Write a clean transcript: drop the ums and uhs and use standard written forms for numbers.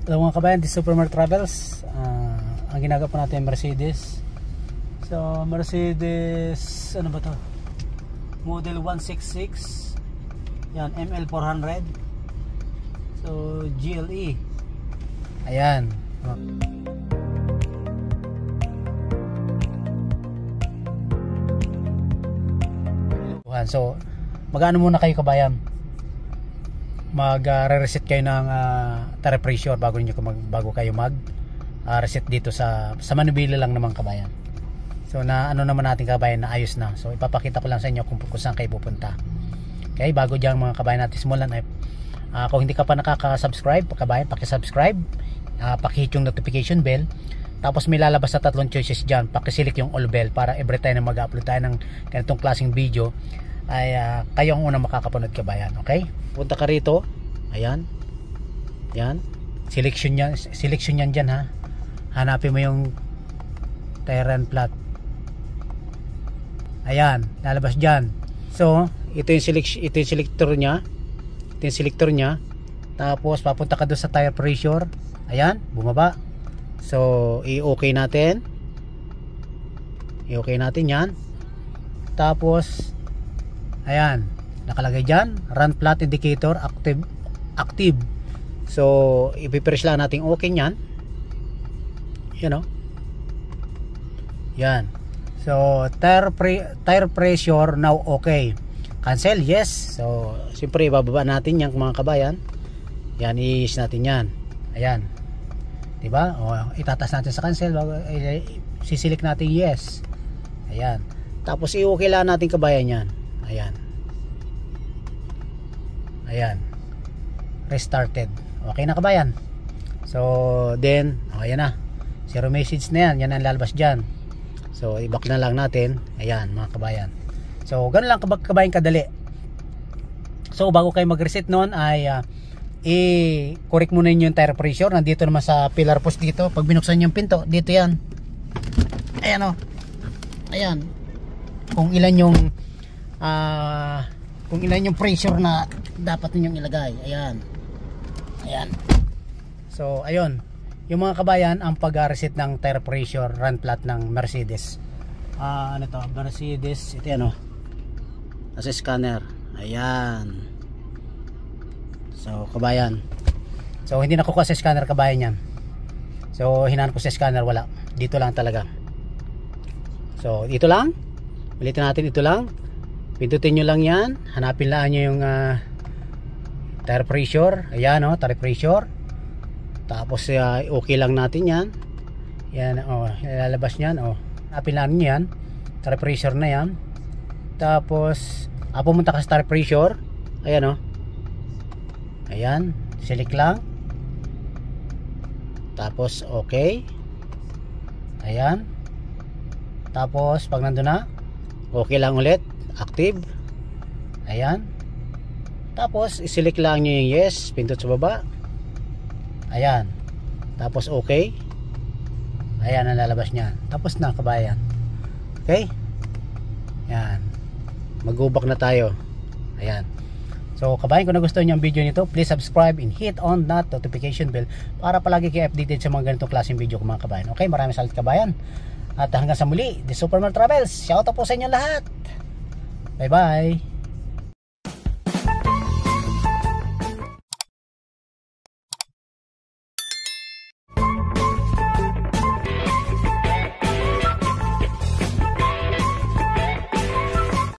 Hello mga kabayan, this is Supermart Travels. Ang ginagawa po natin Mercedes. So Mercedes, ano ba to? Model 166. Yan, ML400. So GLE. Ayan. So mag-ano muna kayo kabayan? Mag-reset kayo ng tire pressure bago kayo mag reset dito sa manubila lang naman kabayan. So na ano naman natin kabayan na ayos na. So ipapakita ko lang sa inyo kung saan kayo pupunta. Okay, bago diyan mga kabayan natin simulan ay kung hindi ka pa nakaka-subscribe kabayan, paki-subscribe, paki-hit yung notification bell. Tapos may lalabas na tatlong choices diyan, paki-select yung all bell para every time na mag-upload tayo ng ganitong klaseng video ay kayo ang unang makakapanood kabayan. Okay, punta ka rito, ayan, yan, selection yan dyan ha, hanapin mo yung tire and flat, ayan, lalabas dyan. So ito yung selector nya, tapos papunta ka doon sa tire pressure, ayan, bumaba. So i-okay natin yan, tapos ayan, nakalagay dyan run flat indicator active. So ipipress lang natin okay nyan, yan. So tire pressure now okay, cancel yes. So siyempre ibababa natin yan mga kabayan, yan, i-yes natin yan, ayan, diba? O itatas natin sa cancel, sisilik natin yes, ayan, tapos i-okay lang natin kabayan yan, ayan, restarted, okay na kabayan. So then ayan na, zero message na yan ang lalabas dyan. So i-back na lang natin, ayan mga kabayan. So ganun lang kabayan kadali. So bago kayo mag-reset nun ay i-correct muna yung tire pressure. Nandito naman sa pillar post dito, pag binuksan yung pinto dito yan, ayan o, ayan, kung ilan yung pressure na dapat ninyong ilagay, ayan. So ayun yung mga kabayan ang pag-reset ng tire pressure run flat ng Mercedes. Ano to, Mercedes, ito yan o, nasa scanner, ayan. So kabayan, so hindi nakukuha sa scanner kabayan yan. So hinanap ko sa scanner, wala, dito lang talaga. So dito lang, ulitin natin, ito lang, pindutin nyo lang yan, hanapin lang nyo yung tire pressure, ayan o, tire pressure. Tapos okay lang natin yan, yan o, ilalabas nyan o, hanapin lang nyo yan, tire pressure na yan. Tapos pumunta ka sa tire pressure, ayan o, ayan, select lang, tapos okay, ayan, tapos pag nandun na, okay lang ulit, active, ayan, tapos iselect lang nyo yung yes, pindot sa baba, ayan, tapos okay, ayan ang lalabas nya, tapos na kabayan. Okay, yan, mag-go back na tayo, ayan. So kabayan, kung nagustuhan niyo ang video nito, please subscribe and hit on that notification bell para palagi kayo updated sa mga ganitong klaseng video ko mga kabayan. Okay, maraming salamat kabayan. At hanggang sa muli, The Supermart Travels. Shout out po sa inyo lahat. Bye bye.